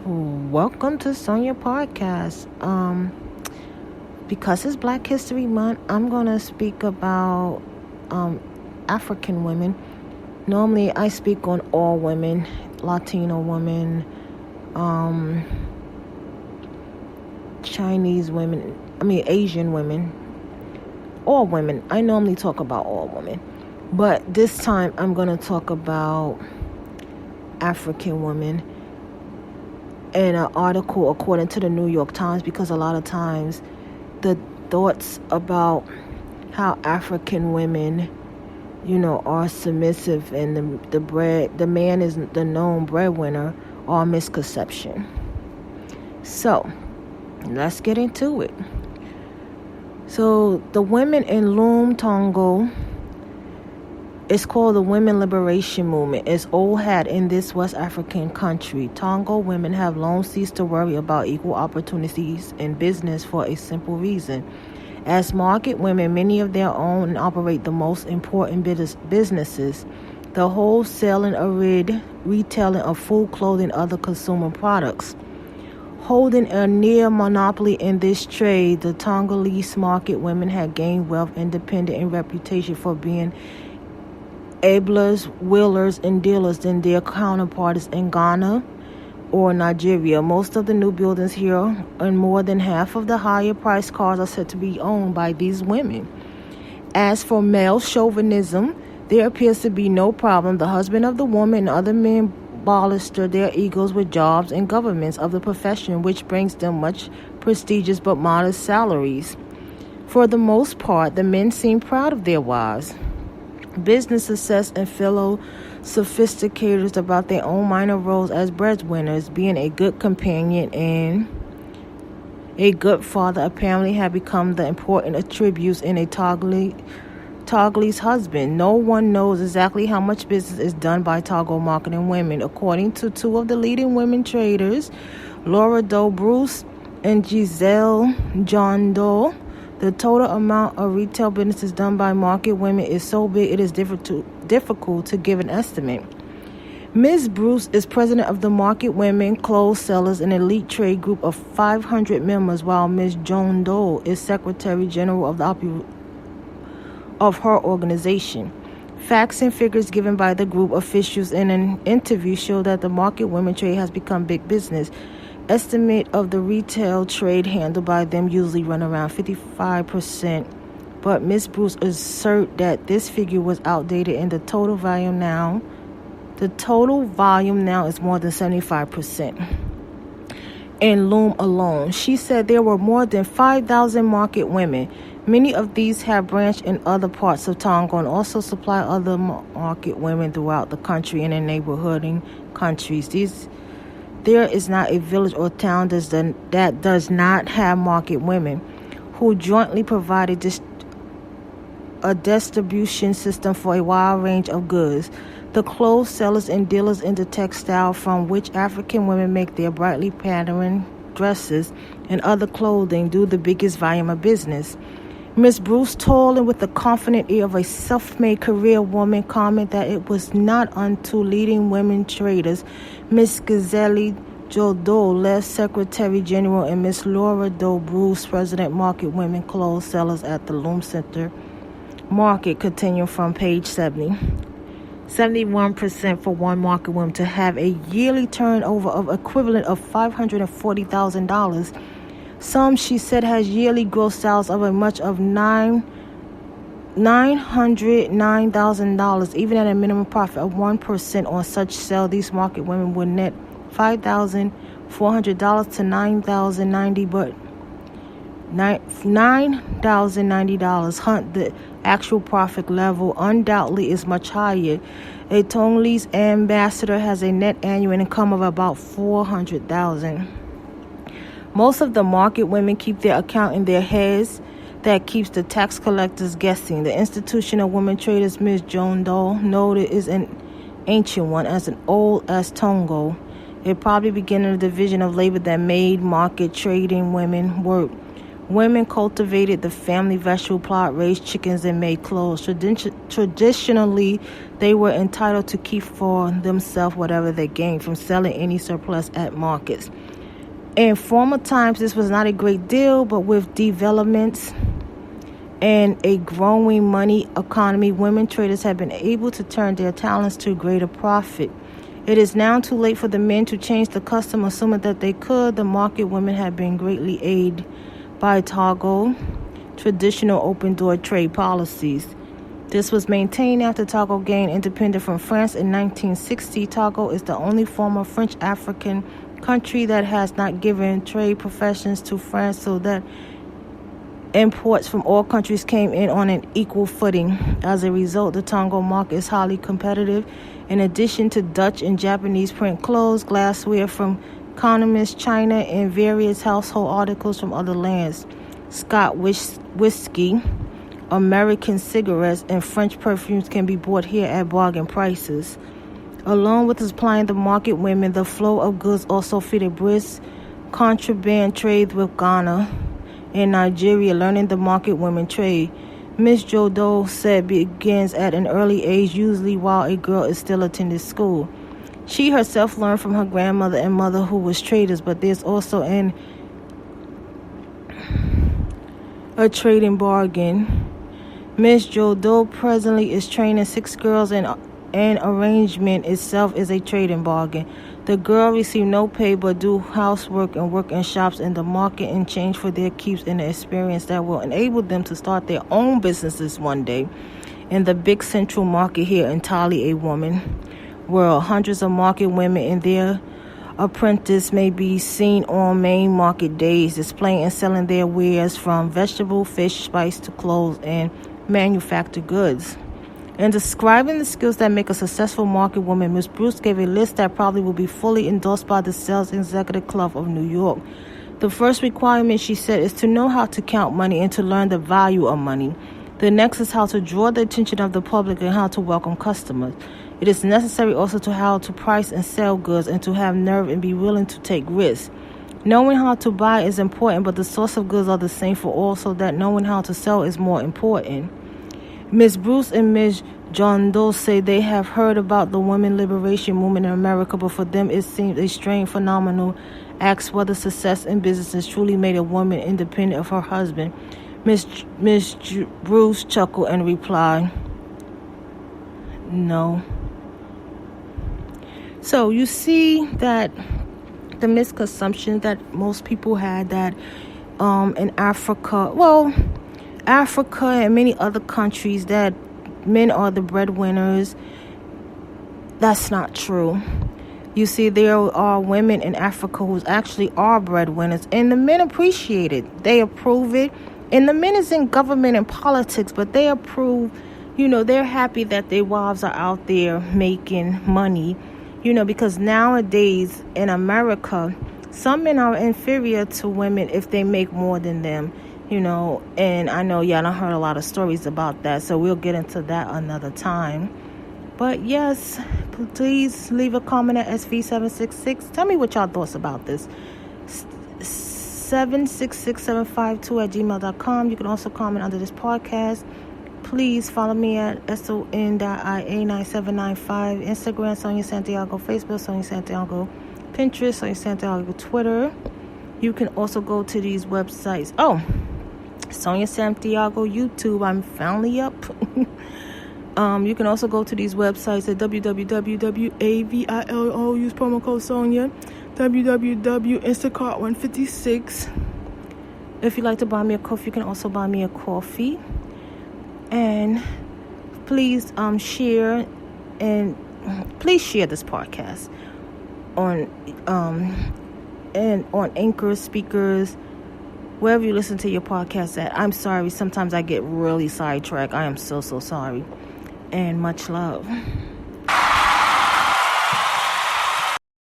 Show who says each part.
Speaker 1: Welcome to Sonia Podcast. Because it's Black History Month, I'm going to speak about African women. Normally, I speak on all women, Latino women, Chinese women, Asian women, all women. I normally talk about all women. But this time, I'm going to talk about African women in an article according to the New York Times, because a lot of times the thoughts about how African women, are submissive and the man is the known breadwinner are a misconception. So, let's get into it. So, the women in Lome, Togo, it's called the Women Liberation Movement. It's old hat in this West African country. Togo women have long ceased to worry about equal opportunities in business for a simple reason. As market women, many of their own operate the most important businesses, the wholesaling of retailing of food, clothing, other consumer products. Holding a near monopoly in this trade, the Togolese market women had gained wealth, independent, and reputation for being ablers, wheelers, and dealers than their counterparts in Ghana or Nigeria. Most of the new buildings here and more than half of the higher priced cars are said to be owned by these women. As for male chauvinism, there appears to be no problem. The husband of the woman and other men bolster their egos with jobs and governments of the profession, which brings them much prestigious but modest salaries. For the most part, the men seem proud of their wives. Business success and fellow sophisticators about their own minor roles as breadwinners, being a good companion and a good father, apparently have become the important attributes in a Togolese husband. No one knows exactly how much business is done by Togo marketing women. According to two of the leading women traders, Laura Doe Bruce and Giselle John Doe, the total amount of retail businesses done by market women is so big it is difficult to give an estimate. Ms. Bruce is president of the Market Women Clothes Sellers, an elite trade group of 500 members, while Ms. Joan Doe is secretary general of her organization. Facts and figures given by the group officials in an interview show that the market women trade has become big business. Estimate of the retail trade handled by them usually run around 55%, but Ms. Bruce asserts that this figure was outdated and the total volume now is more than 75%. In Lome alone, she said there were more than 5,000 market women. Many of these have branched in other parts of Togo and also supply other market women throughout the country and in neighboring countries. There is not a village or town that does not have market women who jointly provide a distribution system for a wide range of goods. The clothes sellers and dealers in the textile from which African women make their brightly patterned dresses and other clothing do the biggest volume of business. Ms. Bruce, tall and with the confident air of a self-made career woman, commented that it was not until leading women traders, Ms. Giselle Jodo, left Secretary General, and Ms. Laura Doe Bruce, President Market Women Clothes Sellers at the Lome Center Market, continue from page 70. 71% for one market woman to have a yearly turnover of equivalent of $540,000. Some, she said, has yearly gross sales of a much of $909,000. Even at a minimum profit of 1% on such sale, these market women would net $5,400 to $9,090, but $9,090. Hunt, the actual profit level undoubtedly is much higher. A Togolese ambassador has a net annual income of about $400,000. Most of the market women keep their account in their heads. That keeps the tax collectors guessing. The institution of women traders, Ms. Joan Doe, noted, is an ancient one, as old as Togo. It probably began in a division of labor that made market trading women work. Women cultivated the family vegetable plot, raised chickens, and made clothes. Traditionally, they were entitled to keep for themselves whatever they gained from selling any surplus at markets. In former times, this was not a great deal, but with developments and a growing money economy, women traders have been able to turn their talents to greater profit. It is now too late for the men to change the custom, assuming that they could. The market women have been greatly aided by Togo traditional open-door trade policies. This was maintained after Togo gained independence from France in 1960. Togo is the only former French African country that has not given trade professions to France, so that imports from all countries came in on an equal footing. As a result, the Togo market is highly competitive. In addition to Dutch and Japanese print clothes, glassware from economists, China, and various household articles from other lands, Scotch whiskey, American cigarettes, and French perfumes can be bought here at bargain prices. Along with supplying the market women, the flow of goods also feed a brisk contraband trade with Ghana and Nigeria. Learning the market women trade, Miss Jodo said, begins at an early age, usually while a girl is still attending school. She herself learned from her grandmother and mother, who was traders, but there's also a trading bargain. Miss Jodo presently is training 6 girls, and arrangement itself is a trading bargain. The girls receive no pay but do housework and work in shops in the market in change for their keeps and the experience that will enable them to start their own businesses one day. In the big central market here, entirely a woman world, hundreds of market women and their apprentices may be seen on main market days, displaying and selling their wares from vegetable, fish, spice to clothes and manufactured goods. In describing the skills that make a successful market woman, Ms. Bruce gave a list that probably will be fully endorsed by the Sales Executive Club of New York. The first requirement, she said, is to know how to count money and to learn the value of money. The next is how to draw the attention of the public and how to welcome customers. It is necessary also to how to price and sell goods and to have nerve and be willing to take risks. Knowing how to buy is important, but the source of goods are the same for all, so that knowing how to sell is more important. Ms. Bruce and Ms. John Doe say they have heard about the women liberation movement in America, but for them it seemed a strange phenomenon. Asked whether success in business truly made a woman independent of her husband, Ms. Bruce chuckled and replied, "No." So you see that the misconception that most people had that in Africa and many other countries, that men are the breadwinners. That's not true. You see, there are women in Africa who actually are breadwinners, and the men appreciate it. They approve it. And the men is in government and politics, but they approve, they're happy that their wives are out there making money, because nowadays in America, some men are inferior to women if they make more than them. And I know y'all done heard a lot of stories about that, so we'll get into that another time. But yes, please leave a comment at SV766. Tell me what y'all thoughts about this. 766752@gmail.com. You can also comment under this podcast. Please follow me at son.ia9795, Instagram, Sonia Santiago, Facebook, Sonia Santiago, Pinterest, Sonia Santiago, Twitter. You can also go to these websites. Sonia Santiago YouTube, I'm finally up. You can also go to these websites at www.avilo, use promo code Sonia, www.instacart156. If you'd like to buy me a coffee, you can also buy me a coffee. And please share this podcast on Anchor, speakers, wherever you listen to your podcast at. I'm sorry, sometimes I get really sidetracked. I am so sorry. And much love.